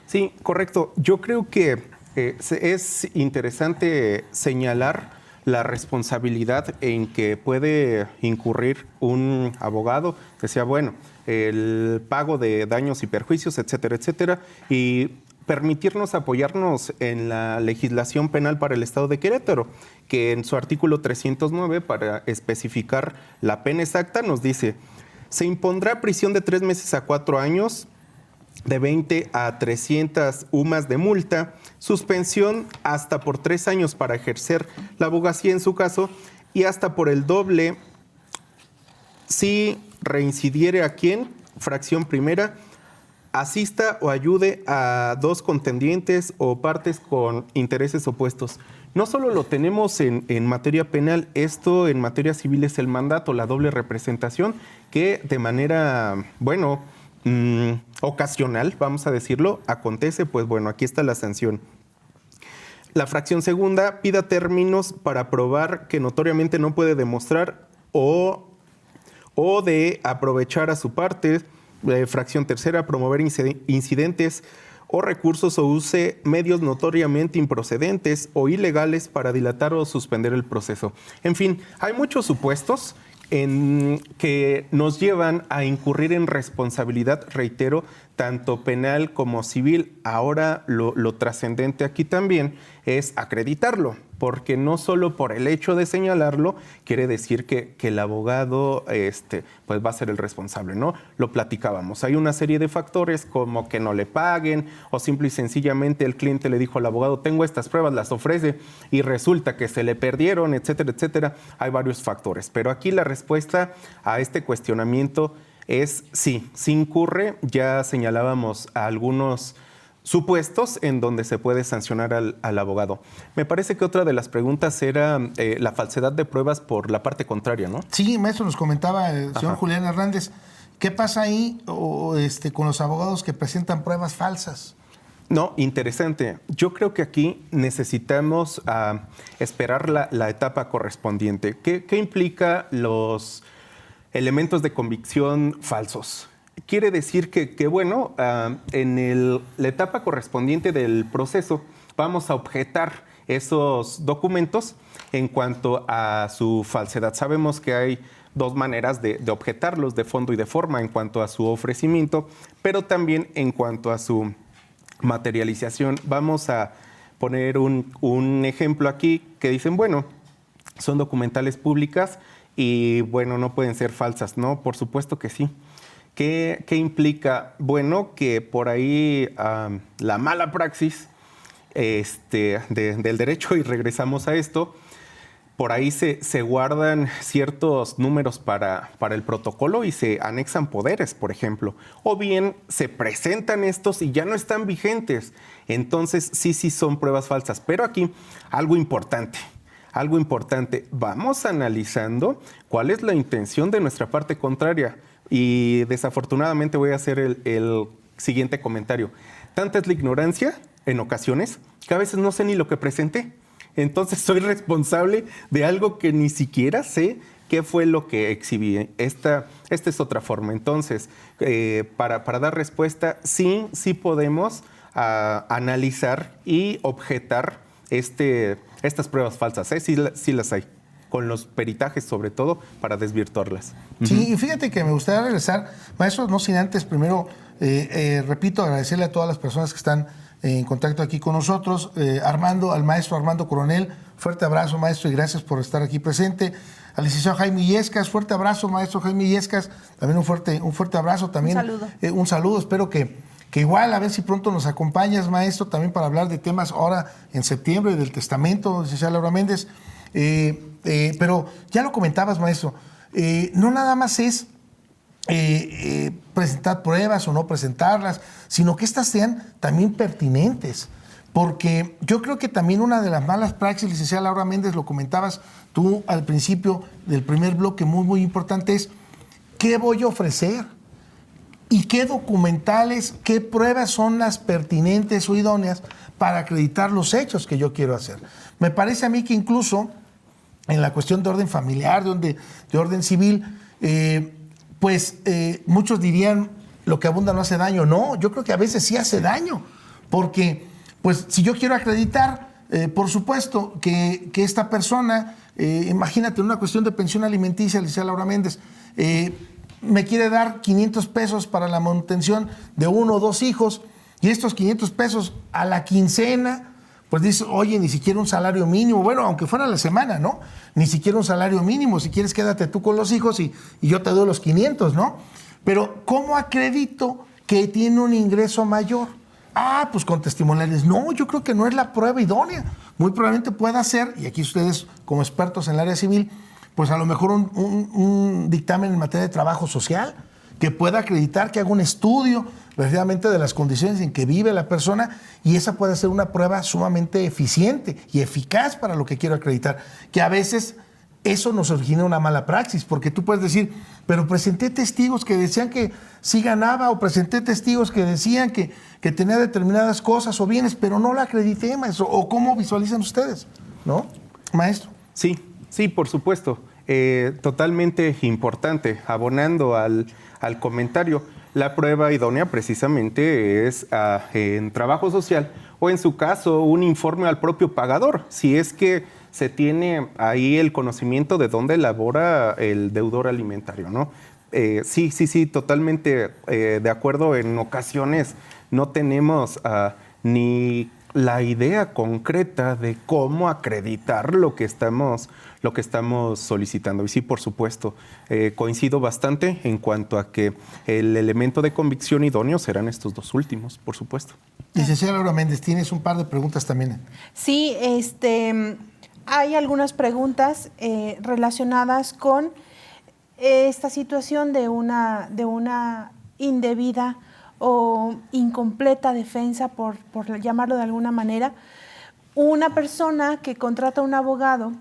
Speaker 4: Sí, correcto. Yo creo que es interesante señalar la responsabilidad en que puede incurrir un abogado, que sea, bueno, el pago de daños y perjuicios, etcétera, etcétera, y permitirnos apoyarnos en la legislación penal para el Estado de Querétaro, que en su artículo 309, para especificar la pena exacta, nos dice: se impondrá prisión de 3 meses a 4 años, de 20 a 300 UMAS de multa, suspensión hasta por 3 años para ejercer la abogacía en su caso, y hasta por el doble si reincidiere a quien, fracción primera, asista o ayude a 2 contendientes o partes con intereses opuestos. No solo lo tenemos en materia penal, esto en materia civil es el mandato, la doble representación, que de manera, ocasional, vamos a decirlo, acontece, pues bueno, aquí está la sanción. La fracción segunda, pida términos para probar que notoriamente no puede demostrar o de aprovechar a su parte. Fracción tercera, promover incidentes o recursos o use medios notoriamente improcedentes o ilegales para dilatar o suspender el proceso. En fin, hay muchos supuestos que nos llevan a incurrir en responsabilidad, reitero, tanto penal como civil. Ahora lo trascendente aquí también es acreditarlo, porque no solo por el hecho de señalarlo quiere decir que el abogado pues va a ser el responsable, ¿no? Lo platicábamos. Hay una serie de factores como que no le paguen o simple y sencillamente el cliente le dijo al abogado, tengo estas pruebas, las ofrece y resulta que se le perdieron, etcétera, etcétera. Hay varios factores, pero aquí la respuesta a este cuestionamiento es sí incurre. Ya señalábamos a algunos supuestos en donde se puede sancionar al abogado. Me parece que otra de las preguntas era la falsedad de pruebas por la parte contraria, ¿no?
Speaker 1: Sí, maestro, nos comentaba el señor Julián Hernández. ¿Qué pasa ahí con los abogados que presentan pruebas falsas?
Speaker 4: No, interesante. Yo creo que aquí necesitamos esperar la etapa correspondiente. ¿Qué implica los elementos de convicción falsos? Quiere decir que bueno, en la etapa correspondiente del proceso vamos a objetar esos documentos en cuanto a su falsedad. Sabemos que hay dos maneras de objetarlos, de fondo y de forma, en cuanto a su ofrecimiento, pero también en cuanto a su materialización. Vamos a poner un ejemplo aquí que dicen, bueno, son documentales públicas y bueno, no pueden ser falsas. No, por supuesto que sí. ¿Qué implica? Bueno, que por ahí la mala praxis del derecho, y regresamos a esto, por ahí se guardan ciertos números para el protocolo y se anexan poderes, por ejemplo. O bien se presentan estos y ya no están vigentes. Entonces, sí son pruebas falsas. Pero aquí, algo importante. Vamos analizando cuál es la intención de nuestra parte contraria. Y desafortunadamente voy a hacer el siguiente comentario. Tanta es la ignorancia, en ocasiones, que a veces no sé ni lo que presenté. Entonces soy responsable de algo que ni siquiera sé qué fue lo que exhibí. Esta es otra forma. Entonces, para dar respuesta, sí podemos analizar y objetar estas pruebas falsas. Sí las hay, con los peritajes sobre todo, para desvirtuarlas.
Speaker 1: Sí, y fíjate que me gustaría regresar, maestro, no sin antes primero, repito, agradecerle a todas las personas que están en contacto aquí con nosotros. Al maestro Armando Coronel, fuerte abrazo, maestro, y gracias por estar aquí presente. Al licenciado Jaime Illescas, fuerte abrazo, maestro Jaime Illescas, también un fuerte abrazo. También, un saludo, espero que igual, a ver si pronto nos acompañas, maestro, también para hablar de temas ahora en septiembre del testamento, licenciada Laura Méndez. Pero ya lo comentabas, maestro, no nada más es presentar pruebas o no presentarlas, sino que estas sean también pertinentes. Porque yo creo que también una de las malas praxis, licenciada Laura Méndez, lo comentabas tú al principio del primer bloque, muy importante, es ¿qué voy a ofrecer? ¿Y qué documentales, qué pruebas son las pertinentes o idóneas para acreditar los hechos que yo quiero hacer? Me parece a mí que incluso en la cuestión de orden familiar, de orden civil, muchos dirían lo que abunda no hace daño. No, yo creo que a veces sí hace daño, porque pues si yo quiero acreditar, por supuesto que esta persona, imagínate, en una cuestión de pensión alimenticia, licenciada Laura Méndez, me quiere dar 500 pesos para la manutención de 1 o 2 hijos, y estos 500 pesos a la quincena, pues dices, oye, ni siquiera un salario mínimo, bueno, aunque fuera a la semana, ¿no? Ni siquiera un salario mínimo, si quieres quédate tú con los hijos y yo te doy los 500, ¿no? Pero ¿cómo acredito que tiene un ingreso mayor? Pues con testimoniales. No, yo creo que no es la prueba idónea. Muy probablemente pueda ser, y aquí ustedes como expertos en el área civil, pues a lo mejor un dictamen en materia de trabajo social que pueda acreditar, que haga un estudio precisamente de las condiciones en que vive la persona, y esa puede ser una prueba sumamente eficiente y eficaz para lo que quiero acreditar, que a veces eso nos origina una mala praxis, porque tú puedes decir, pero presenté testigos que decían que sí ganaba, o presenté testigos que decían que tenía determinadas cosas o bienes, pero no la acredité, maestro. ¿O cómo visualizan ustedes, no, maestro?
Speaker 4: Sí, por supuesto. Totalmente importante, abonando al comentario. La prueba idónea precisamente es en trabajo social o en su caso un informe al propio pagador, si es que se tiene ahí el conocimiento de dónde labora el deudor alimentario, ¿no? Sí, totalmente de acuerdo. En ocasiones no tenemos ni la idea concreta de cómo acreditar lo que estamos solicitando. Y sí, por supuesto, coincido bastante en cuanto a que el elemento de convicción idóneo serán estos dos últimos, por supuesto.
Speaker 1: Licenciada Laura Méndez, tienes un par de preguntas también.
Speaker 3: Sí, hay algunas preguntas relacionadas con esta situación de una indebida o incompleta defensa, por llamarlo de alguna manera. Una persona que contrata a un abogado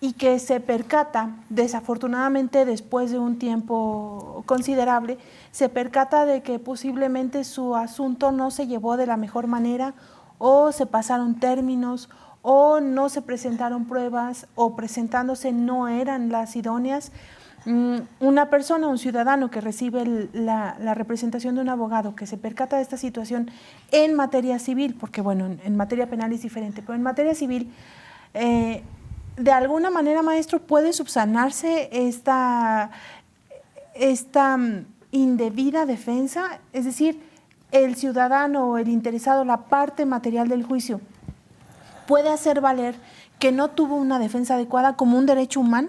Speaker 3: y que se percata, desafortunadamente después de un tiempo considerable, se percata de que posiblemente su asunto no se llevó de la mejor manera, o se pasaron términos, o no se presentaron pruebas, o presentándose no eran las idóneas. Una persona, un ciudadano que recibe la representación de un abogado, que se percata de esta situación en materia civil, porque bueno, en materia penal es diferente, pero en materia civil, de alguna manera, maestro, ¿puede subsanarse esta indebida defensa? Es decir, el ciudadano o el interesado, la parte material del juicio, ¿puede hacer valer que no tuvo una defensa adecuada como un derecho humano?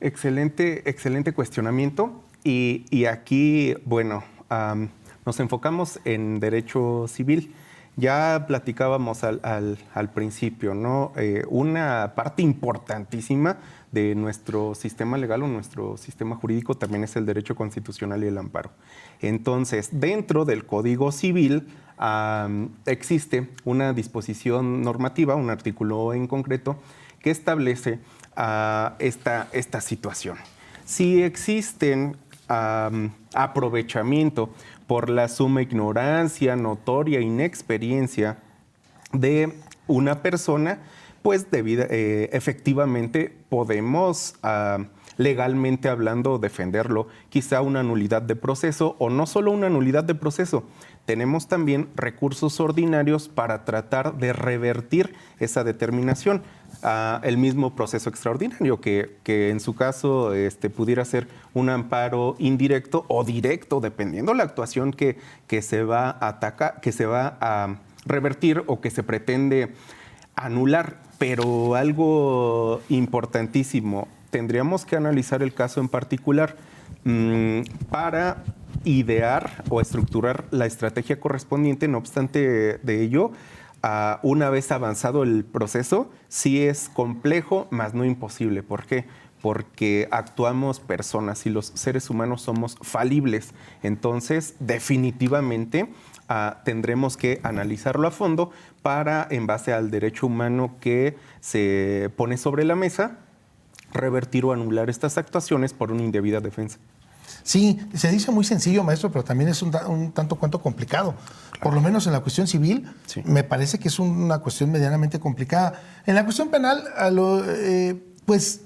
Speaker 4: Excelente cuestionamiento. Y aquí, bueno, nos enfocamos en derecho civil. Ya platicábamos al principio, ¿no? Una parte importantísima de nuestro sistema legal o nuestro sistema jurídico también es el derecho constitucional y el amparo. Entonces, dentro del Código Civil existe una disposición normativa, un artículo en concreto, que establece esta situación. Si existen aprovechamiento por la suma ignorancia, notoria inexperiencia de una persona, pues efectivamente podemos, legalmente hablando, defenderlo. Quizá una nulidad de proceso, o no solo una nulidad de proceso, tenemos también recursos ordinarios para tratar de revertir esa determinación. El mismo proceso extraordinario, que en su caso pudiera ser un amparo indirecto o directo, dependiendo la actuación que se va a atacar, que se va a revertir o que se pretende anular. Pero algo importantísimo, tendríamos que analizar el caso en particular para idear o estructurar la estrategia correspondiente. No obstante de ello, una vez avanzado el proceso, sí es complejo, mas no imposible. ¿Por qué? Porque actuamos personas y los seres humanos somos falibles. Entonces, definitivamente tendremos que analizarlo a fondo para, en base al derecho humano que se pone sobre la mesa, revertir o anular estas actuaciones por una indebida defensa.
Speaker 1: Sí, se dice muy sencillo, maestro, pero también es un tanto cuanto complicado. Por lo menos en la cuestión civil, sí, me parece que es una cuestión medianamente complicada. En la cuestión penal, pues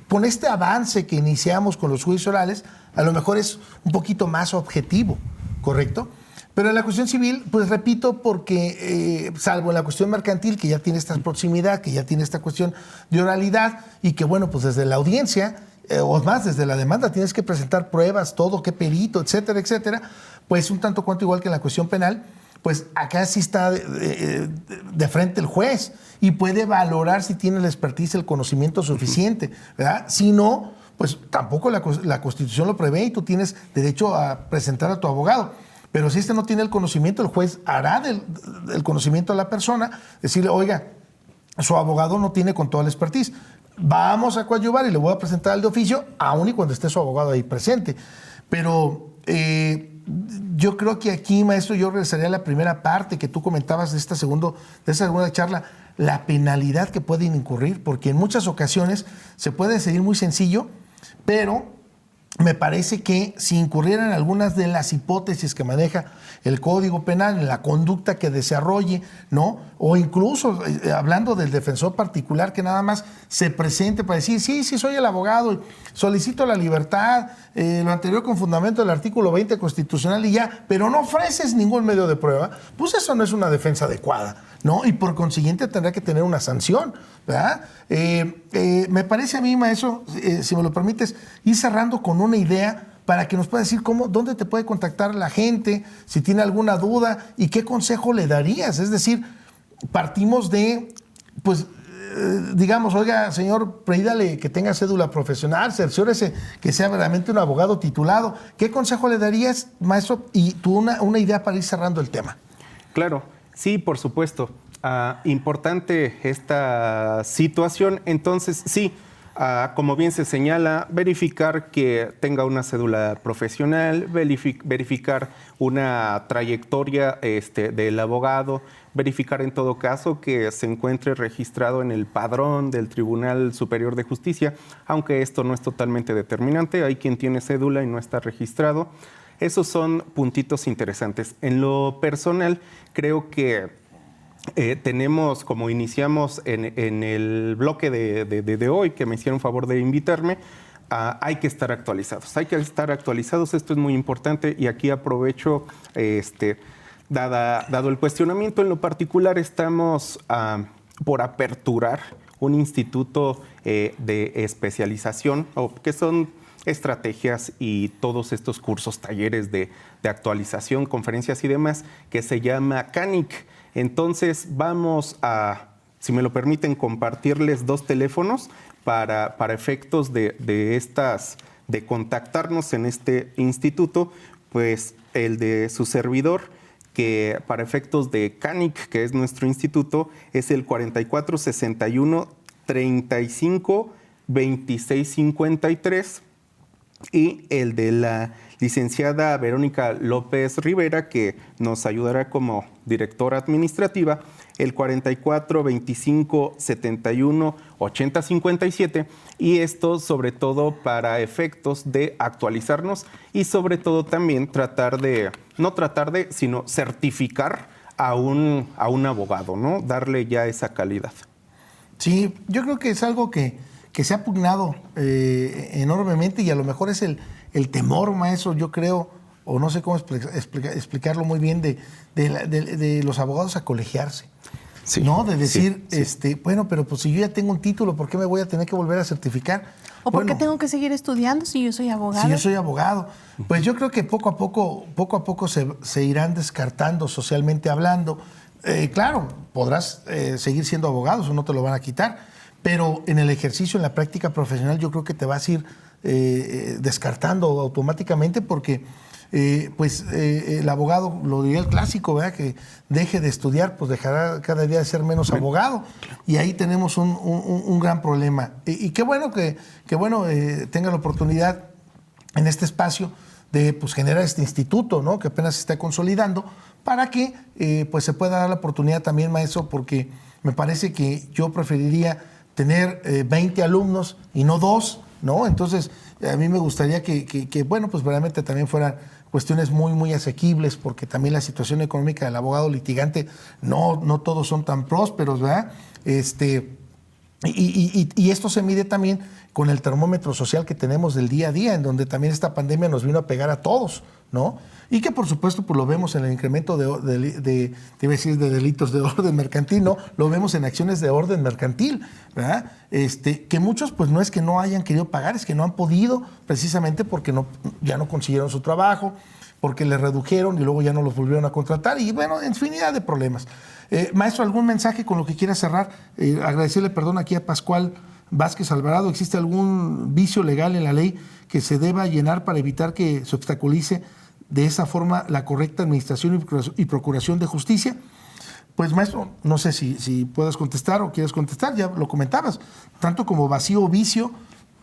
Speaker 1: con este avance que iniciamos con los juicios orales, a lo mejor es un poquito más objetivo, ¿correcto? Pero en la cuestión civil, pues repito, porque salvo en la cuestión mercantil, que ya tiene esta proximidad, que ya tiene esta cuestión de oralidad, y que bueno, pues desde la audiencia, o más, desde la demanda tienes que presentar pruebas, todo, qué perito, etcétera, etcétera, pues un tanto cuanto igual que en la cuestión penal, pues acá sí está de frente el juez y puede valorar si tiene la expertise, el conocimiento suficiente, ¿verdad? Si no, pues tampoco la Constitución lo prevé y tú tienes derecho a presentar a tu abogado. Pero si no tiene el conocimiento, el juez hará del conocimiento a la persona, decirle, oiga, su abogado no tiene con toda la expertise. Vamos a coadyuvar y le voy a presentar al de oficio, aun y cuando esté su abogado ahí presente. Pero yo creo que aquí, maestro, yo regresaría a la primera parte que tú comentabas de esta segunda charla, la penalidad que pueden incurrir, porque en muchas ocasiones se puede decidir muy sencillo, pero me parece que si incurrieran en algunas de las hipótesis que maneja el Código Penal, en la conducta que desarrolle, ¿no? O incluso hablando del defensor particular que nada más se presente para decir, sí, soy el abogado, solicito la libertad, lo anterior con fundamento del artículo 20 constitucional y ya, pero no ofreces ningún medio de prueba, pues eso no es una defensa adecuada, ¿no? Y por consiguiente tendrá que tener una sanción, ¿verdad? Me parece a mí, maestro, si me lo permites, ir cerrando con una idea para que nos pueda decir dónde te puede contactar la gente, si tiene alguna duda y qué consejo le darías. Es decir, partimos de, pues, digamos, oiga, señor, pídale que tenga cédula profesional, cerciórese que sea verdaderamente un abogado titulado. ¿Qué consejo le darías, maestro? Y tú una idea para ir cerrando el tema.
Speaker 4: Claro, sí, por supuesto. Importante esta situación. Entonces, sí, como bien se señala, verificar que tenga una cédula profesional, verificar una trayectoria del abogado, verificar en todo caso que se encuentre registrado en el padrón del Tribunal Superior de Justicia, aunque esto no es totalmente determinante. Hay quien tiene cédula y no está registrado. Esos son puntitos interesantes. En lo personal, creo que tenemos, como iniciamos en el bloque de hoy, que me hicieron favor de invitarme, hay que estar actualizados. Hay que estar actualizados, esto es muy importante y aquí aprovecho, dado el cuestionamiento, en lo particular estamos por aperturar un instituto de especialización, que son estrategias y todos estos cursos, talleres de actualización, conferencias y demás, que se llama CANIC. Entonces vamos a, si me lo permiten, compartirles 2 teléfonos para efectos de contactarnos en este instituto, pues el de su servidor, que para efectos de CANIC, que es nuestro instituto, es el 44 61 35 26 53, y el de la licenciada Verónica López Rivera, que nos ayudará como directora administrativa, el 44 25 71 80 57, y esto sobre todo para efectos de actualizarnos y sobre todo también sino certificar a un abogado, ¿no? Darle ya esa calidad.
Speaker 1: Sí, yo creo que es algo que se ha pugnado enormemente y a lo mejor es el temor, maestro, yo creo, o no sé cómo explicarlo muy bien, de los abogados a colegiarse. Sí, ¿no? De decir, sí. Bueno, pero pues si yo ya tengo un título, ¿por qué me voy a tener que volver a certificar?
Speaker 3: ¿O por qué tengo que seguir estudiando si yo soy abogado?
Speaker 1: Si yo soy abogado. Pues yo creo que poco a poco se irán descartando socialmente hablando. Claro, podrás seguir siendo abogado, eso no te lo van a quitar, pero en el ejercicio, en la práctica profesional, yo creo que te vas a ir descartando automáticamente porque el abogado, lo diría el clásico, ¿verdad? Que deje de estudiar, pues dejará cada día de ser menos abogado. Y ahí tenemos un gran problema. Y qué bueno que tenga la oportunidad en este espacio de pues, generar este instituto, ¿no? Que apenas se está consolidando, para que pues, se pueda dar la oportunidad también, maestro, porque me parece que yo preferiría tener 20 alumnos y no 2, ¿no? Entonces, a mí me gustaría que bueno, pues realmente también fueran cuestiones muy, muy asequibles, porque también la situación económica del abogado litigante, no todos son tan prósperos, ¿verdad? Y esto se mide también con el termómetro social que tenemos del día a día, en donde también esta pandemia nos vino a pegar a todos, ¿no? Y que por supuesto pues lo vemos en el incremento de delitos de orden mercantil, ¿no? Lo vemos en acciones de orden mercantil, ¿verdad? Que muchos pues no es que no hayan querido pagar, es que no han podido precisamente porque ya no consiguieron su trabajo, porque les redujeron y luego ya no los volvieron a contratar y bueno, infinidad de problemas. Maestro, ¿algún mensaje con lo que quiera cerrar? Agradecerle perdón aquí a Pascual Vázquez Alvarado. ¿Existe algún vicio legal en la ley que se deba llenar para evitar que se obstaculice de esa forma la correcta administración y procuración de justicia? Pues, maestro, no sé si puedas contestar o quieres contestar, ya lo comentabas. Tanto como vacío o vicio,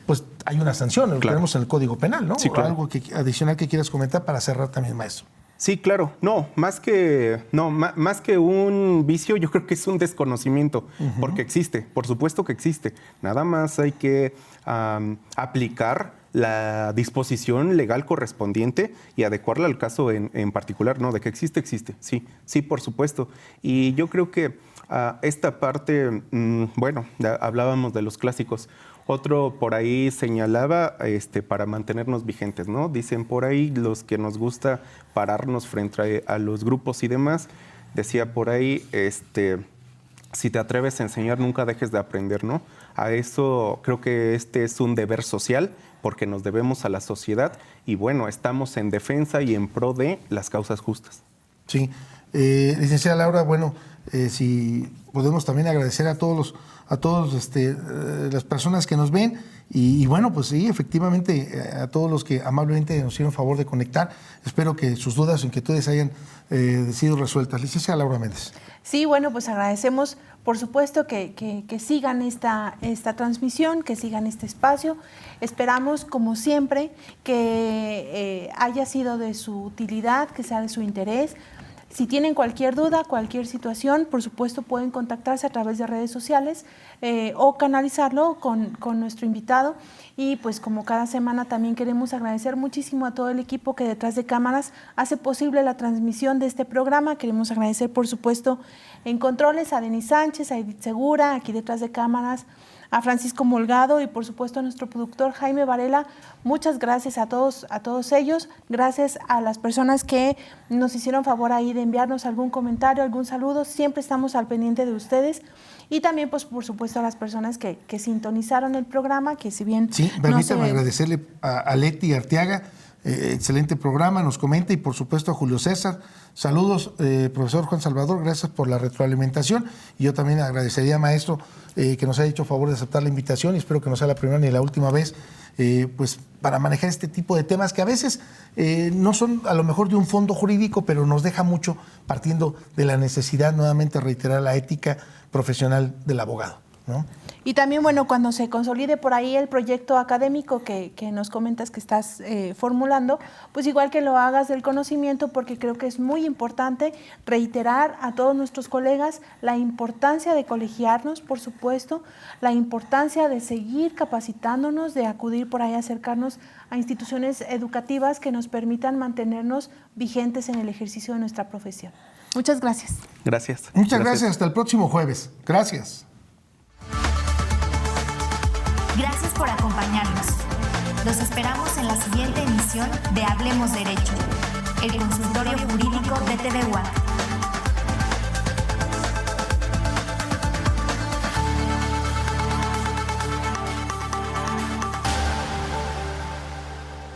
Speaker 1: pues hay una sanción, lo tenemos en el Código Penal, ¿no?
Speaker 4: Sí, claro.
Speaker 1: Algo adicional que quieras comentar para cerrar también, maestro.
Speaker 4: Sí, claro. Más que un vicio, yo creo que es un desconocimiento, porque existe, por supuesto que existe. Nada más hay que aplicar la disposición legal correspondiente y adecuarla al caso en particular, ¿no? De que existe, sí, por supuesto. Y yo creo que esta parte, bueno, hablábamos de los clásicos. Otro por ahí señalaba para mantenernos vigentes, ¿no? Dicen por ahí los que nos gusta pararnos frente a los grupos y demás. Decía por ahí, si te atreves a enseñar, nunca dejes de aprender, ¿no? A eso creo que este es un deber social porque nos debemos a la sociedad y bueno, estamos en defensa y en pro de las causas justas.
Speaker 1: Sí. Licenciada Laura, bueno, si podemos también agradecer a todas las personas que nos ven y bueno, pues sí, efectivamente, a todos los que amablemente nos hicieron favor de conectar. Espero que sus dudas o inquietudes hayan sido resueltas. Licenciada Laura Méndez.
Speaker 3: Sí, bueno, pues agradecemos, por supuesto, que sigan esta transmisión, que sigan este espacio. Esperamos, como siempre, que haya sido de su utilidad, que sea de su interés. Si tienen cualquier duda, cualquier situación, por supuesto pueden contactarse a través de redes sociales o canalizarlo con nuestro invitado. Y pues como cada semana también queremos agradecer muchísimo a todo el equipo que detrás de cámaras hace posible la transmisión de este programa. Queremos agradecer, por supuesto, en controles a Denis Sánchez, a Edith Segura, aquí detrás de cámaras, a Francisco Molgado y por supuesto a nuestro productor Jaime Varela. Muchas gracias a todos ellos. Gracias a las personas que nos hicieron favor ahí de enviarnos algún comentario, algún saludo. Siempre estamos al pendiente de ustedes. Y también, pues, por supuesto, a las personas que sintonizaron el programa, que si bien...
Speaker 1: Sí, permítame agradecerle a Leti Arteaga, excelente programa, nos comenta, y por supuesto a Julio César. Saludos, profesor Juan Salvador, gracias por la retroalimentación. Y yo también agradecería, maestro, que nos haya hecho favor de aceptar la invitación, y espero que no sea la primera ni la última vez, pues para manejar este tipo de temas que a veces no son a lo mejor de un fondo jurídico, pero nos deja mucho partiendo de la necesidad, nuevamente reiterar, la ética profesional del abogado, ¿no?
Speaker 3: Y también, bueno, cuando se consolide por ahí el proyecto académico que nos comentas que estás formulando, pues igual que lo hagas del conocimiento, porque creo que es muy importante reiterar a todos nuestros colegas la importancia de colegiarnos, por supuesto, la importancia de seguir capacitándonos, de acudir por ahí a acercarnos a instituciones educativas que nos permitan mantenernos vigentes en el ejercicio de nuestra profesión. Muchas gracias.
Speaker 4: Gracias.
Speaker 1: Muchas gracias. Hasta el próximo jueves. Gracias.
Speaker 2: Gracias por acompañarnos. Los esperamos en la siguiente emisión de Hablemos Derecho, el consultorio jurídico de TV UAC.